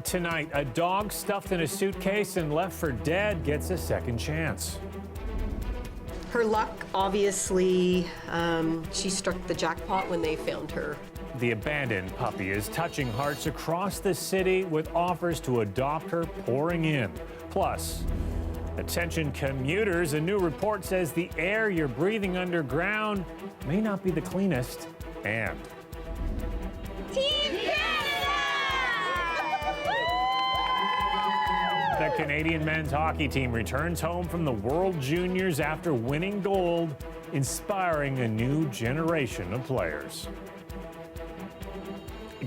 Tonight, a dog stuffed in a suitcase and left for dead gets a second chance. Her luck, obviously, she struck the jackpot when they found her. The abandoned puppy is touching hearts across the city with offers to adopt her pouring in. Plus, attention commuters, a new report says the air you're breathing underground may not be the cleanest. And the Canadian men's hockey team returns home from the World Juniors after winning gold, inspiring a new generation of players.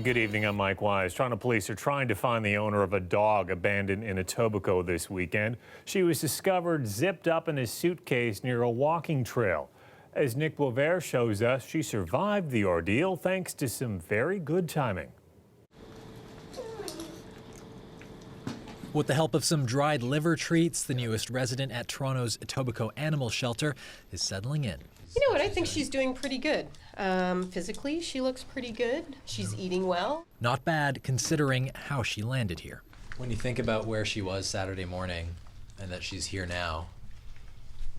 Good evening, I'm Mike Wise. Toronto police are trying to find the owner of a dog abandoned in Etobicoke this weekend. She was discovered zipped up in a suitcase near a walking trail. As Nick Boisvert shows us, she survived the ordeal thanks to some very good timing. With the help of some dried liver treats, the newest resident at Toronto's Etobicoke Animal Shelter is settling in. You know what? I think she's doing pretty good. Physically, she looks pretty good. She's eating well. Not bad considering how she landed here. When you think about where she was Saturday morning and that she's here now,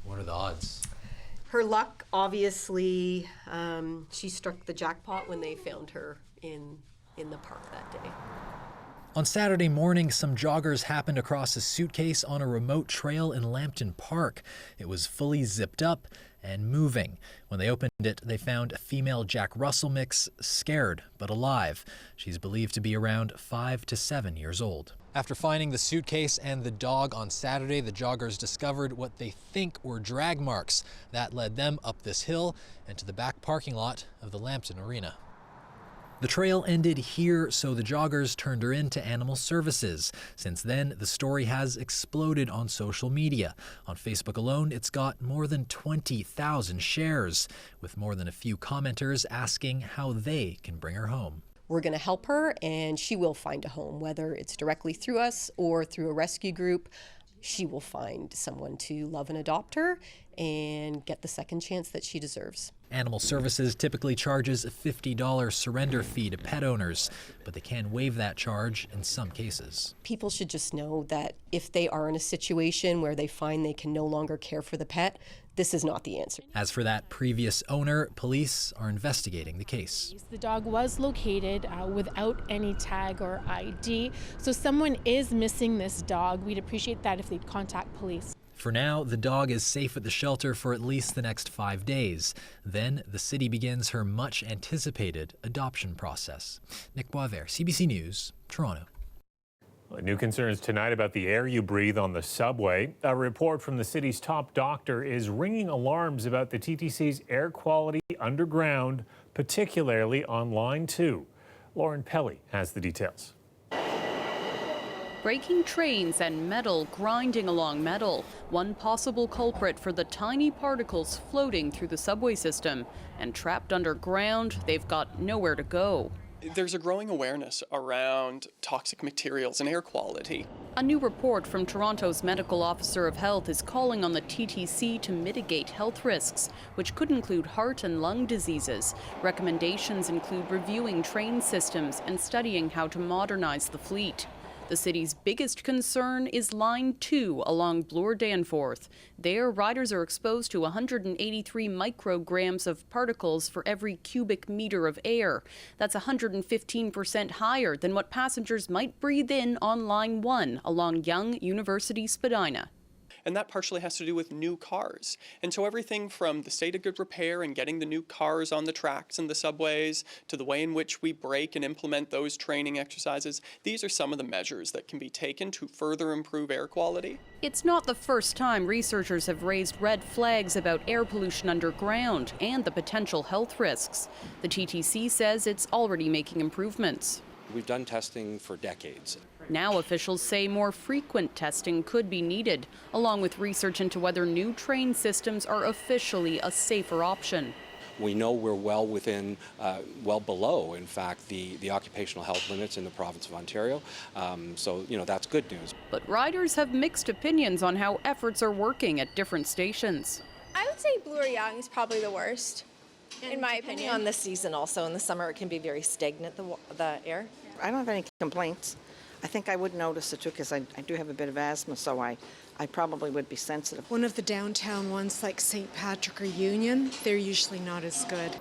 what are the odds? Her luck, obviously, she struck the jackpot when they found her in the park that day. On Saturday morning, some joggers happened across a suitcase on a remote trail in Lambton Park. It was fully zipped up and moving. When they opened it, they found a female Jack Russell mix, scared but alive. She's believed to be around 5 to 7 years old. After finding the suitcase and the dog on Saturday, the joggers discovered what they think were drag marks. That led them up this hill and to the back parking lot of the Lambton Arena. The trail ended here, so the joggers turned her in to Animal Services. Since then, the story has exploded on social media. On Facebook alone, it's got more than 20,000 shares, with more than a few commenters asking how they can bring her home. We're going to help her, and she will find a home, whether it's directly through us or through a rescue group. She will find someone to love and adopt her and get the second chance that she deserves. Animal Services typically charges a $50 surrender fee to pet owners, but they can waive that charge in some cases. People should just know that if they are in a situation where they find they can no longer care for the pet, this is not the answer. As for that previous owner, police are investigating the case. The dog was located without any tag or ID, so someone is missing this dog. We'd appreciate that if they'd contact police. For now, the dog is safe at the shelter for at least the next 5 days. Then the city begins her much-anticipated adoption process. Nick Boisvert, CBC News, Toronto. New concerns tonight about the air you breathe on the subway. A report from the city's top doctor is ringing alarms about the TTC's air quality underground, particularly on Line 2. Lauren Pelly has the details. Breaking trains and metal grinding along metal. One possible culprit for the tiny particles floating through the subway system. And trapped underground, they've got nowhere to go. There's a growing awareness around toxic materials and air quality. A new report from Toronto's Medical Officer of Health is calling on the TTC to mitigate health risks, which could include heart and lung diseases. Recommendations include reviewing train systems and studying how to modernize the fleet. The city's biggest concern is Line 2 along Bloor Danforth. There, riders are exposed to 183 micrograms of particles for every cubic meter of air. That's 115% higher than what passengers might breathe in on Line 1 along Yonge University Spadina. And that partially has to do with new cars. And so everything from the state of good repair and getting the new cars on the tracks and the subways to the way in which we break and implement those training exercises, these are some of the measures that can be taken to further improve air quality. It's not the first time researchers have raised red flags about air pollution underground and the potential health risks. The TTC says it's already making improvements. We've done testing for decades. Now officials say more frequent testing could be needed, along with research into whether new train systems are officially a safer option. We know we're well below, in fact, the occupational health limits in the province of Ontario. So, that's good news. But riders have mixed opinions on how efforts are working at different stations. I would say Bloor-Yonge is probably the worst, in my opinion. On the season also, in the summer it can be very stagnant, the air. I don't have any complaints. I think I would notice it too, because I do have a bit of asthma, so I probably would be sensitive. One of the downtown ones, like St. Patrick or Union, they're usually not as good.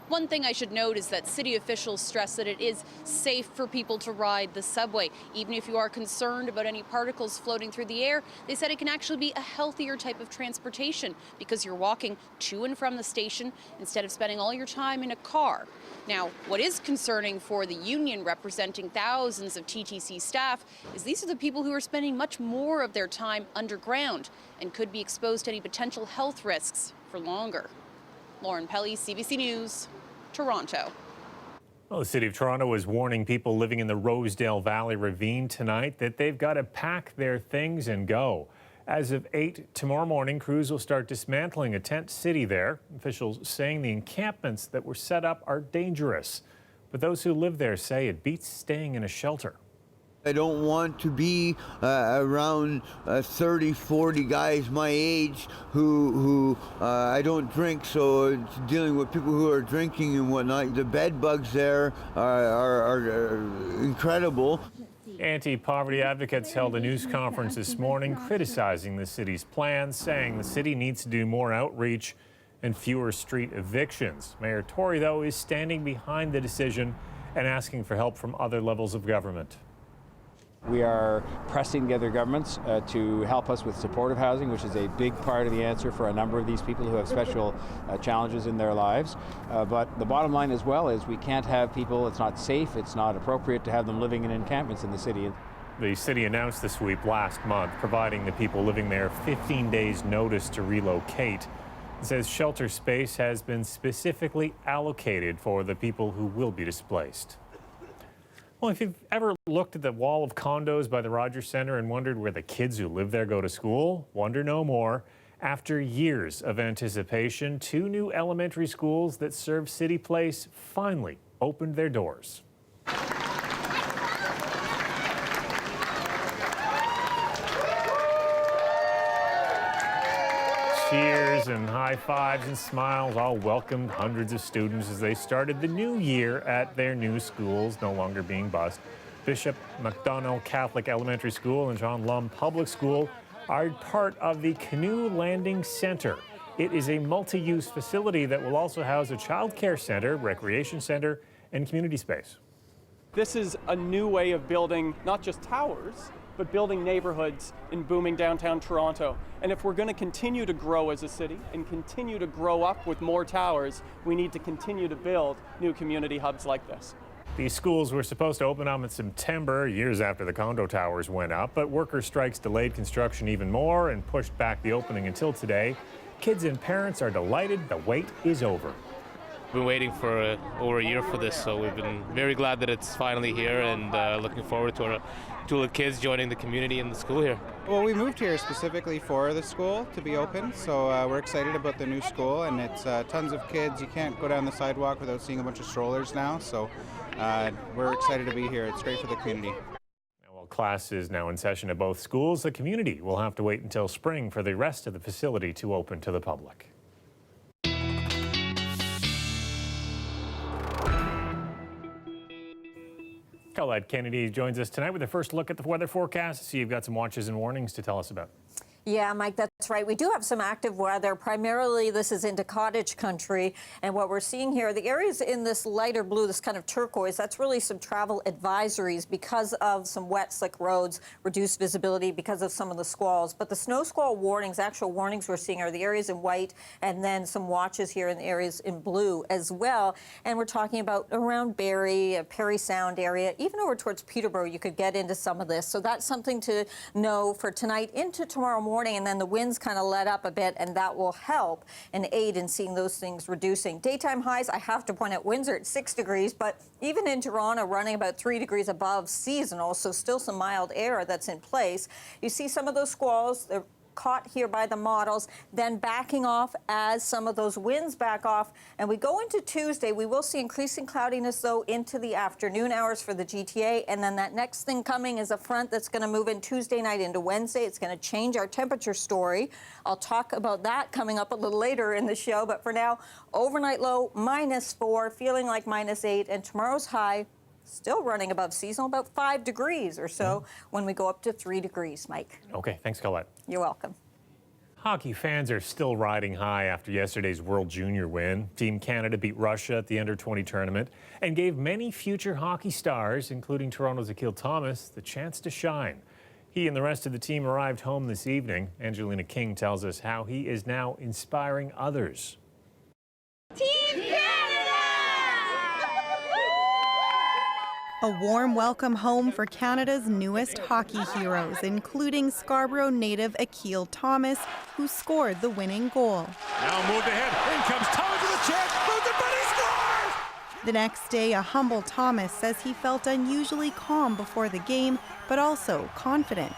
One thing I should note is that city officials stress that it is safe for people to ride the subway. Even if you are concerned about any particles floating through the air, they said it can actually be a healthier type of transportation because you're walking to and from the station instead of spending all your time in a car. Now, what is concerning for the union representing thousands of TTC staff is these are the people who are spending much more of their time underground and could be exposed to any potential health risks for longer. Lauren Pelly, CBC News, Toronto. Well, the City of Toronto is warning people living in the Rosedale Valley Ravine tonight that they've got to pack their things and go. As of 8 tomorrow morning, crews will start dismantling a tent city there. Officials saying the encampments that were set up are dangerous. But those who live there say it beats staying in a shelter. I don't want to be around 30, 40 guys my age who I don't drink, so it's dealing with people who are drinking and whatnot. The bed bugs there are incredible. Anti-poverty advocates held a news conference this morning criticizing the city's plans, saying the city needs to do more outreach and fewer street evictions. Mayor Tory, though, is standing behind the decision and asking for help from other levels of government. We are pressing the other governments to help us with supportive housing, which is a big part of the answer for a number of these people who have special challenges in their lives. But the bottom line as well is we can't have people, it's not safe, it's not appropriate to have them living in encampments in the city. The city announced the sweep last month, providing the people living there 15 days notice to relocate. It says shelter space has been specifically allocated for the people who will be displaced. Well, if you've ever looked at the wall of condos by the Rogers Centre and wondered where the kids who live there go to school, wonder no more. After years of anticipation, 2 new elementary schools that serve City Place finally opened their doors. Cheers and high fives and smiles all welcomed hundreds of students as they started the new year at their new schools, no longer being bused. Bishop MacDonald Catholic Elementary School and John Lum Public School are part of the Canoe Landing Center. It is a multi-use facility that will also house a child care center, recreation center, and community space. This is a new way of building not just towers, but building neighborhoods in booming downtown Toronto. And if we're going to continue to grow as a city and continue to grow up with more towers, we need to continue to build new community hubs like this. These schools were supposed to open up in September, years after the condo towers went up, but worker strikes delayed construction even more and pushed back the opening until today. Kids and parents are delighted the wait is over. We've been waiting for over a year for this, so we've been very glad that it's finally here and looking forward to the kids joining the community and the school here. Well, we moved here specifically for the school to be open, so we're excited about the new school, and it's tons of kids. You can't go down the sidewalk without seeing a bunch of strollers now, so we're excited to be here. It's great for the community. While class is now in session at both schools, the community will have to wait until spring for the rest of the facility to open to the public. Colette Kennedy joins us tonight with a first look at the weather forecast. So you've got some watches and warnings to tell us about. Yeah, Mike, that's right. We do have some active weather. Primarily, this is into cottage country. And what we're seeing here, the areas in this lighter blue, this kind of turquoise, that's really some travel advisories because of some wet, slick roads, reduced visibility because of some of the squalls. But the snow squall warnings, actual warnings we're seeing are the areas in white and then some watches here in the areas in blue as well. And we're talking about around Barrie, Perry Sound area, even over towards Peterborough, you could get into some of this. So that's something to know for tonight into tomorrow morning. And then the winds kind of let up a bit, and that will help and aid in seeing those things reducing. Daytime highs, I have to point out, Windsor at 6 degrees, but even in Toronto, running about 3 degrees above seasonal, so still some mild air that's in place. You see some of those squalls, they're caught here by the models, then backing off as some of those winds back off. And we go into Tuesday, we will see increasing cloudiness, though, into the afternoon hours for the GTA. And then that next thing coming is a front that's going to move in Tuesday night into Wednesday. It's going to change our temperature story. I'll talk about that coming up a little later in the show. But for now, overnight low -4, feeling like -8, and tomorrow's high Still running above seasonal, about 5 degrees or so when we go up to 3 degrees, Mike. Okay, thanks, Colette. You're welcome. Hockey fans are still riding high after yesterday's World Junior win. Team Canada beat Russia at the Under-20 tournament and gave many future hockey stars, including Toronto's Akil Thomas, the chance to shine. He and the rest of the team arrived home this evening. Angelina King tells us how he is now inspiring others. Team Canada! A warm welcome home for Canada's newest hockey heroes, including Scarborough native Akil Thomas, who scored the winning goal. Now moved ahead. In comes Thomas with a chance. Moves it, but he scores! The next day, a humble Thomas says he felt unusually calm before the game, but also confident.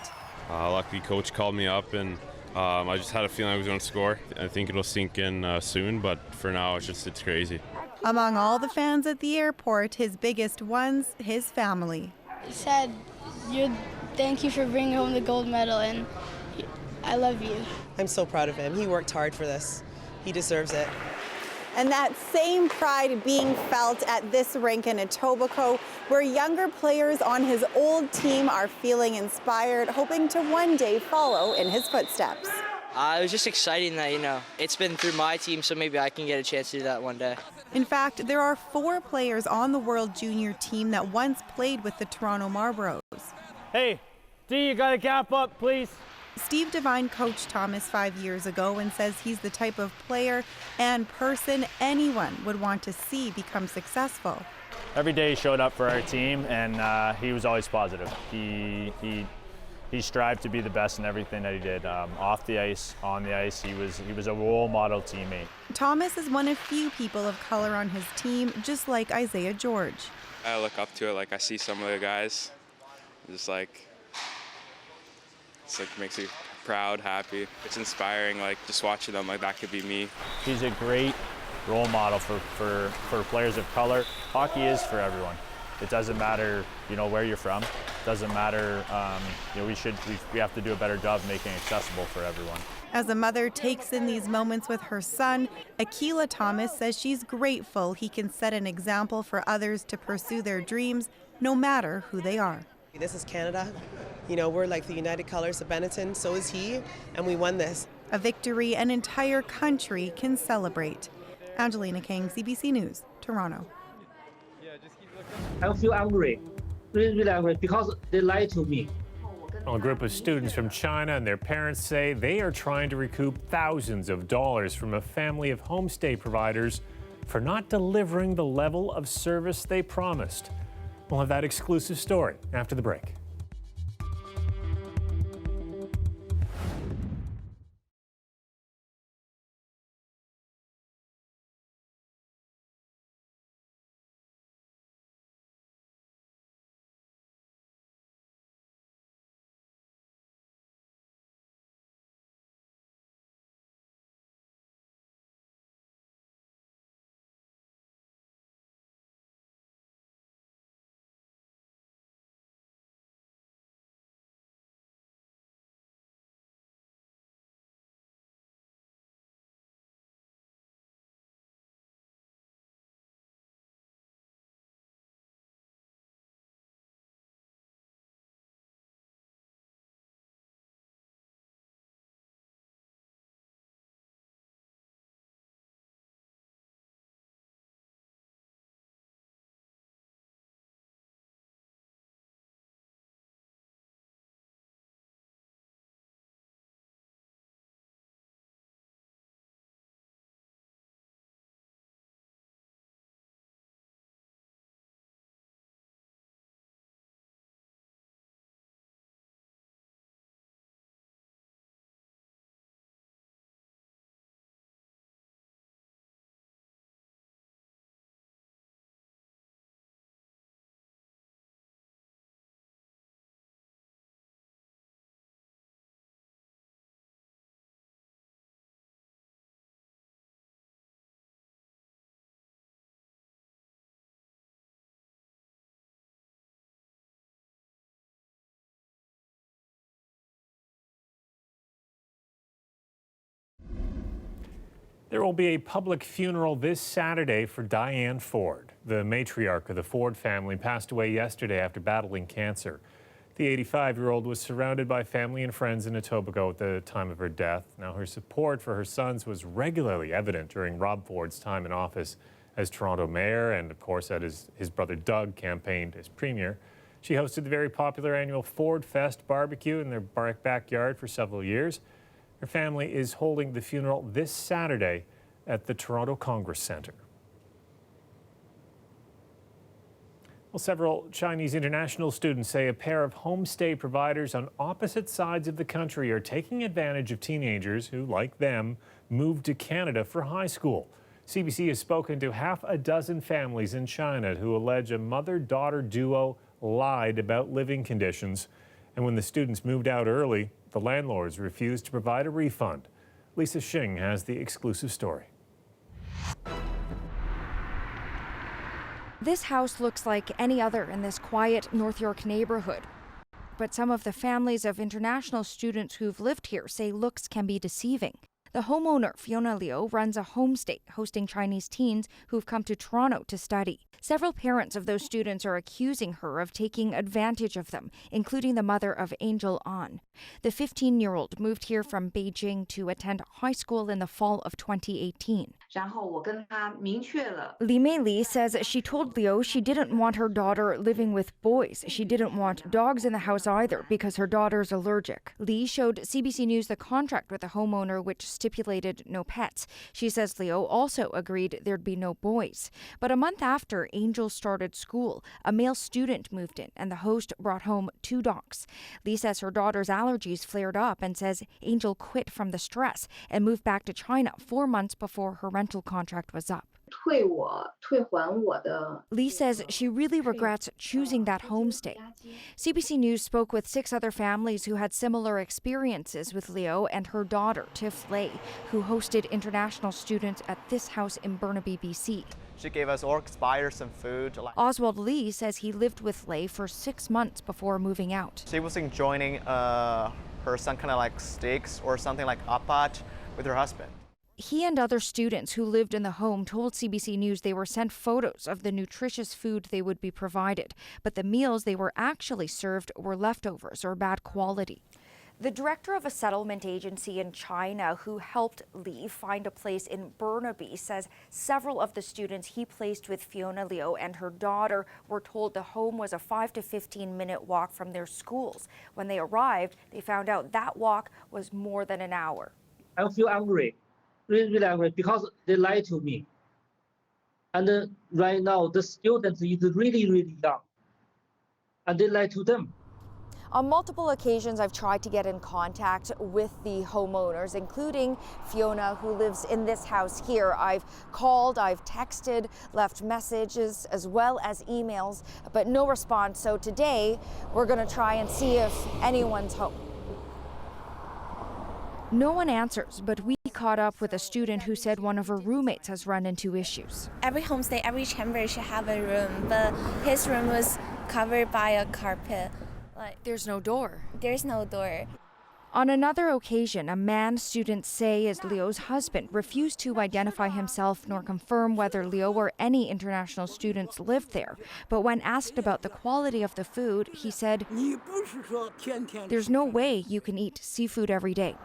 Luckily, coach called me up, and I just had a feeling I was going to score. I think it'll sink in soon, but for now, it's crazy. Among all the fans at the airport, his biggest ones, his family. He said, thank you for bringing home the gold medal, and I love you. I'm so proud of him. He worked hard for this. He deserves it. And that same pride being felt at this rink in Etobicoke, where younger players on his old team are feeling inspired, hoping to one day follow in his footsteps. It was just exciting that, it's been through my team, so maybe I can get a chance to do that one day. In fact, there are 4 players on the World Junior team that once played with the Toronto Marlboros. Hey, D, you gotta gap up, please. Steve Devine coached Thomas 5 years ago and says he's the type of player and person anyone would want to see become successful. Every day he showed up for our team, and he was always positive. He strived to be the best in everything that he did. Off the ice, on the ice, he was a role model teammate. Thomas is one of few people of color on his team, just like Isaiah George. I look up to it, I see some of the guys, it's makes me proud, happy. It's inspiring, just watching them, that could be me. He's a great role model for players of color. Hockey is for everyone. It doesn't matter, where you're from. It doesn't matter, we have to do a better job making it accessible for everyone. As a mother takes in these moments with her son, Akila Thomas says she's grateful he can set an example for others to pursue their dreams, no matter who they are. This is Canada. We're like the United Colors of Benetton, so is he, and we won this. A victory an entire country can celebrate. Angelina King, CBC News, Toronto. I feel angry, really angry, because they lied to me. A group of students from China and their parents say they are trying to recoup thousands of dollars from a family of homestay providers for not delivering the level of service they promised. We'll have that exclusive story after the break. There will be a public funeral this Saturday for Diane Ford. The matriarch of the Ford family passed away yesterday after battling cancer. The 85-year-old was surrounded by family and friends in Etobicoke at the time of her death. Now, her support for her sons was regularly evident during Rob Ford's time in office as Toronto mayor and, of course, at his brother Doug campaigned as premier. She hosted the very popular annual Ford Fest barbecue in their backyard for several years. Her family is holding the funeral this Saturday at the Toronto Congress Centre. Well, several Chinese international students say a pair of homestay providers on opposite sides of the country are taking advantage of teenagers who, like them, moved to Canada for high school. CBC has spoken to half a dozen families in China who allege a mother-daughter duo lied about living conditions. And when the students moved out early, the landlords refused to provide a refund. Lisa Xing has the exclusive story. This house looks like any other in this quiet North York neighborhood. But some of the families of international students who've lived here say looks can be deceiving. The homeowner, Fiona Liu, runs a homestay hosting Chinese teens who've come to Toronto to study. Several parents of those students are accusing her of taking advantage of them, including the mother of Angel An. The 15-year-old moved here from Beijing to attend high school in the fall of 2018. Li Mei says she told Liu she didn't want her daughter living with boys. She didn't want dogs in the house either because her daughter's allergic. Li showed CBC News the contract with the homeowner which stipulated no pets. She says Liu also agreed there'd be no boys. But a month after Angel started school, a male student moved in and the host brought home 2 dogs. Li says her daughter's allergies flared up and says Angel quit from the stress and moved back to China 4 months before her rental contract was up. Li says she really regrets choosing that homestay. CBC News spoke with 6 other families who had similar experiences with Liu and her daughter, Tiff Lei, who hosted international students at this house in Burnaby, BC. She gave us all expired some food. Oswald Lee says he lived with Lei for 6 months before moving out. She was enjoying her some kind of like steaks or something like apat with her husband. He and other students who lived in the home told CBC News they were sent photos of the nutritious food they would be provided, but the meals they were actually served were leftovers or bad quality. The director of a settlement agency in China who helped Li find a place in Burnaby says several of the students he placed with Fiona Liu and her daughter were told the home was a 5 to 15-minute walk from their schools. When they arrived, they found out that walk was more than an hour. I feel angry, really angry, because they lied to me. And right now, the students is really, really young, and they lied to them. On multiple occasions, I've tried to get in contact with the homeowners, including Fiona, who lives in this house here. I've called, I've texted, left messages, as well as emails, but no response. So today, we're going to try and see if anyone's home. No one answers, but we caught up with a student who said one of her roommates has run into issues. Every homestay, every chamber should have a room, but his room was covered by a carpet. There's no door. There's no door. On another occasion, a man students say is Liu's husband refused to identify himself nor confirm whether Liu or any international students lived there. But when asked about the quality of the food, he said, "There's no way you can eat seafood every day."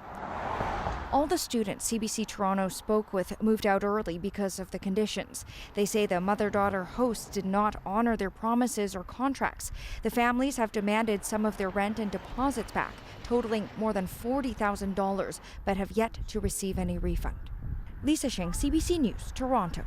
All the students CBC Toronto spoke with moved out early because of the conditions. They say the mother-daughter hosts did not honor their promises or contracts. The families have demanded some of their rent and deposits back, totaling more than $40,000, but have yet to receive any refund. Lisa Xing, CBC News, Toronto.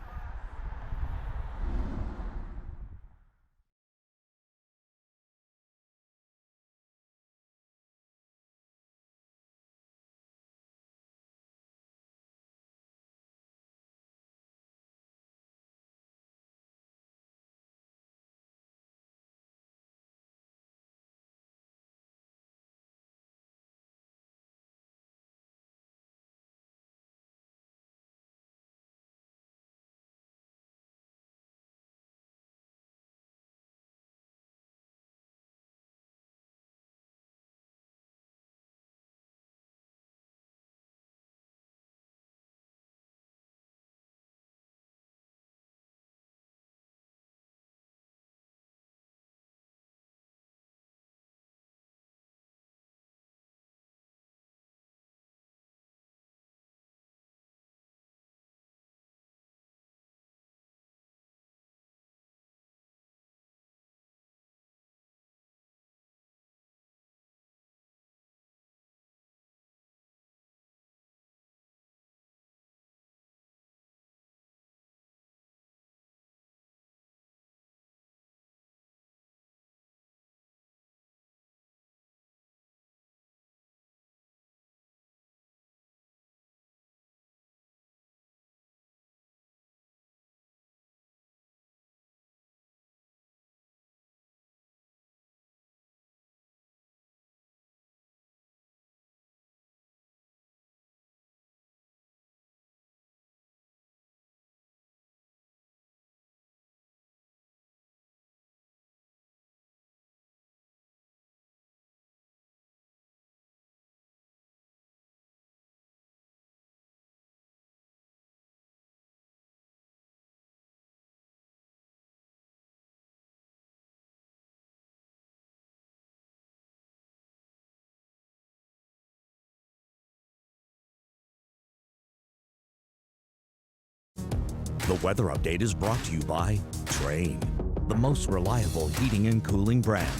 The weather update is brought to you by Train, the most reliable heating and cooling brand.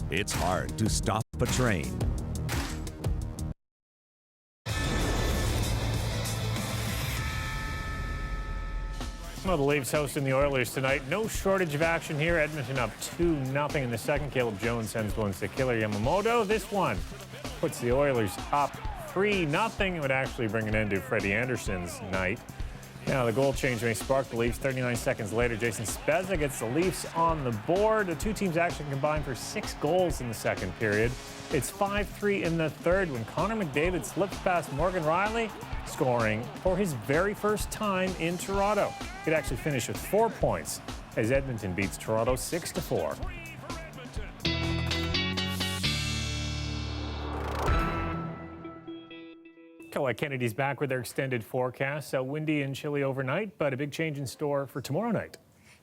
It's hard to stop a train. Well, the Leafs hosting the Oilers tonight. No shortage of action here. Edmonton up 2-0 in the second. Caleb Jones sends one to Killer Yamamoto. This one puts the Oilers up 3-0. It would actually bring an end to Freddie Anderson's night. Now, the goal change may spark the Leafs. 39 seconds later, Jason Spezza gets the Leafs on the board. The two teams actually combined for 6 goals in the second period. It's 5-3 in the third when Connor McDavid slips past Morgan Riley, scoring for his very first time in Toronto. He'd actually finish with 4 points as Edmonton beats Toronto 6-4. Kellogg Kennedy's back with their extended forecast. Windy and chilly overnight, but a big change in store for tomorrow night.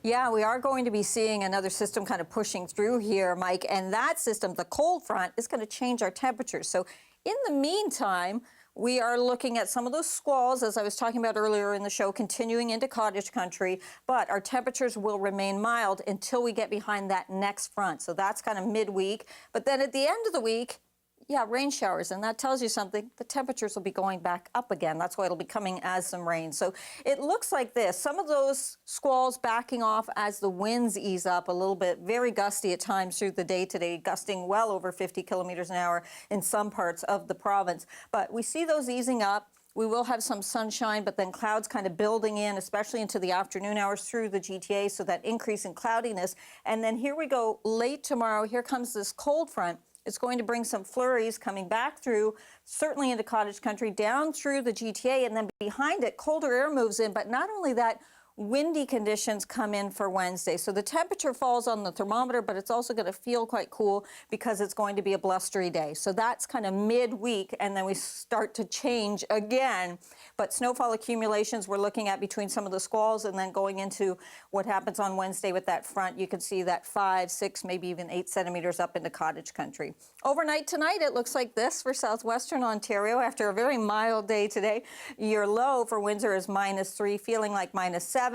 Yeah, we are going to be seeing another system kind of pushing through here, Mike, and that system, the cold front, is going to change our temperatures. So in the meantime, we are looking at some of those squalls, as I was talking about earlier in the show, continuing into cottage country, but our temperatures will remain mild until we get behind that next front. So that's kind of midweek. But then at the end of the week, yeah, rain showers, and that tells you something. The temperatures will be going back up again. That's why it'll be coming as some rain. So it looks like this. Some of those squalls backing off as the winds ease up a little bit. Very gusty at times through the day today, gusting well over 50 kilometers an hour in some parts of the province. But we see those easing up. We will have some sunshine, but then clouds kind of building in, especially into the afternoon hours through the GTA, so that increase in cloudiness. And then here we go late tomorrow. Here comes this cold front. It's going to bring some flurries coming back through, certainly into cottage country, down through the GTA, and then behind it, colder air moves in. But not only that, windy conditions come in for Wednesday. So the temperature falls on the thermometer, but it's also going to feel quite cool because it's going to be a blustery day. So that's kind of midweek, and then we start to change again. But snowfall accumulations we're looking at between some of the squalls and then going into what happens on Wednesday with that front. You can see that 5, 6, maybe even 8 centimeters up into cottage country. Overnight tonight, it looks like this for southwestern Ontario after a very mild day today. Your low for Windsor is -3, feeling like -7.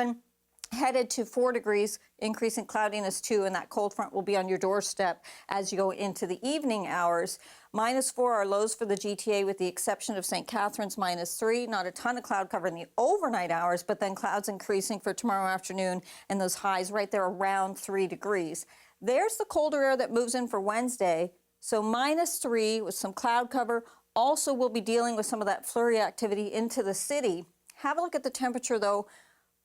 Headed to 4 degrees, increase in cloudiness too, and that cold front will be on your doorstep as you go into the evening hours. -4 are lows for the GTA with the exception of St. Catharines, -3. Not a ton of cloud cover in the overnight hours, but then clouds increasing for tomorrow afternoon and those highs right there around 3 degrees. There's the colder air that moves in for Wednesday. So -3 with some cloud cover. Also, we'll be dealing with some of that flurry activity into the city. Have a look at the temperature though.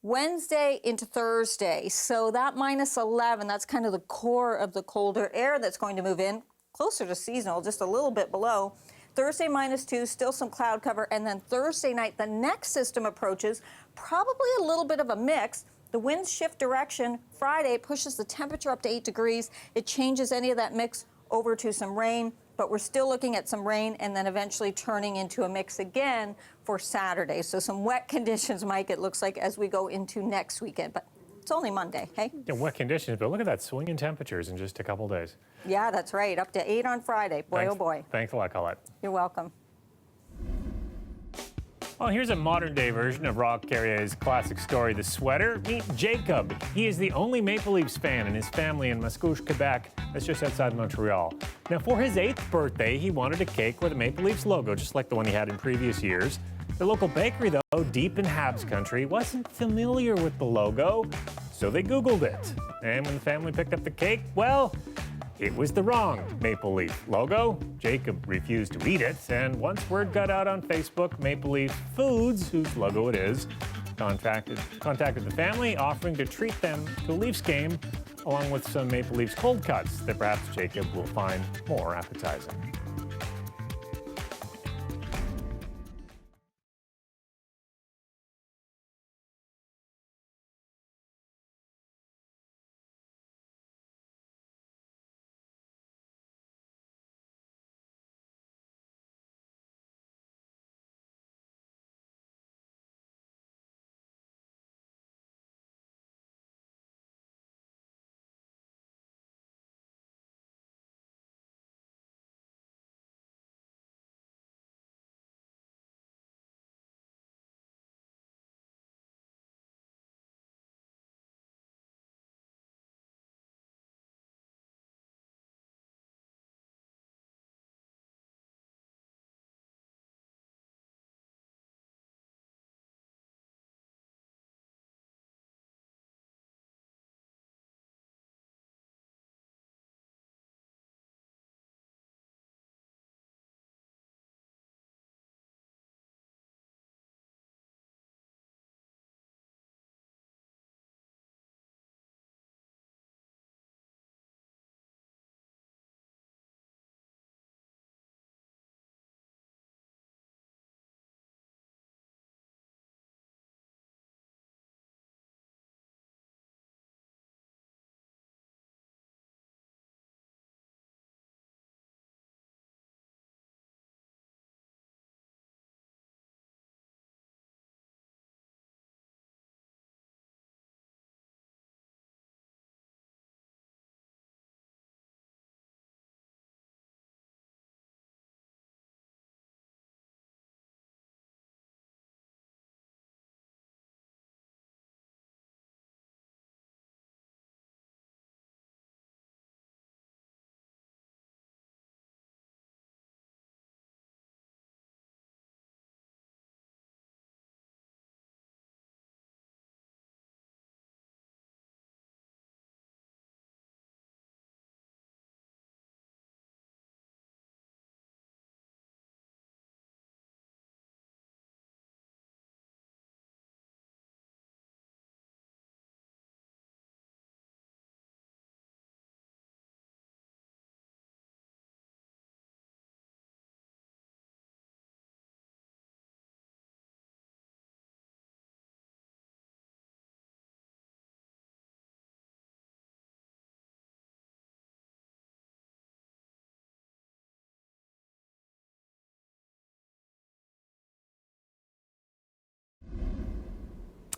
Wednesday into Thursday, so that -11, that's kind of the core of the colder air that's going to move in, closer to seasonal, just a little bit below. Thursday -2, still some cloud cover, and then Thursday night, the next system approaches, probably a little bit of a mix. The winds shift direction. Friday pushes the temperature up to 8 degrees. It changes any of that mix over to some rain, but we're still looking at some rain and then eventually turning into a mix again for Saturday. So some wet conditions, Mike, it looks like, as we go into next weekend. But it's only Monday, hey? Yeah, wet conditions, but look at that swing in temperatures in just a couple days. Yeah, that's right. Up to 8 on Friday. Boy, Thanks, oh boy. Thanks a lot, Colette. You're welcome. Well, here's a modern-day version of Rock Carrier's classic story, The Sweater. Meet Jacob. He is the only Maple Leafs fan in his family in Mascouche, Quebec. That's just outside Montreal. Now, for his 8th birthday, he wanted a cake with a Maple Leafs logo, just like the one he had in previous years. The local bakery, though, deep in Habs country, wasn't familiar with the logo, so they Googled it. And when the family picked up the cake, well, it was the wrong Maple Leaf logo. Jacob refused to eat it, and once word got out on Facebook, Maple Leaf Foods, whose logo it is, contacted the family, offering to treat them to a Leafs game, along with some Maple Leafs cold cuts that perhaps Jacob will find more appetizing.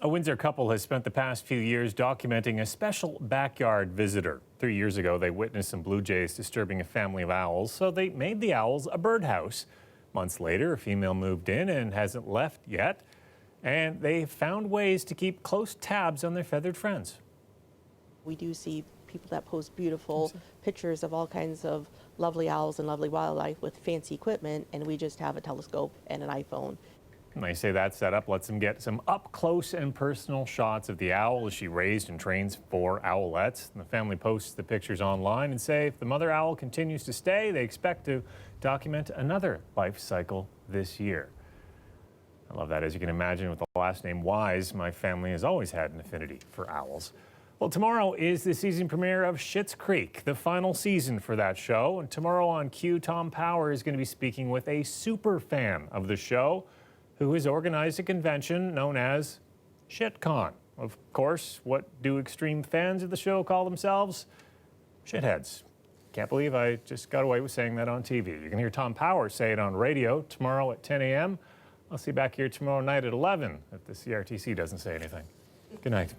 A Windsor couple has spent the past few years documenting a special backyard visitor. 3 years ago, they witnessed some blue jays disturbing a family of owls, so they made the owls a birdhouse. Months later, a female moved in and hasn't left yet, and they found ways to keep close tabs on their feathered friends. We do see people that post beautiful pictures of all kinds of lovely owls and lovely wildlife with fancy equipment, and we just have a telescope and an iPhone. And they say that setup lets them get some up-close and personal shots of the owl as she raised and trains 4 owlets. And the family posts the pictures online and say if the mother owl continues to stay, they expect to document another life cycle this year. I love that. As you can imagine, with the last name Wise, my family has always had an affinity for owls. Well, tomorrow is the season premiere of Schitt's Creek, the final season for that show. And tomorrow on Q, Tom Power is going to be speaking with a super fan of the show who has organized a convention known as ShitCon. Of course, what do extreme fans of the show call themselves? Shitheads. Can't believe I just got away with saying that on TV. You can hear Tom Power say it on radio tomorrow at 10 a.m. I'll see you back here tomorrow night at 11 if the CRTC doesn't say anything. Good night.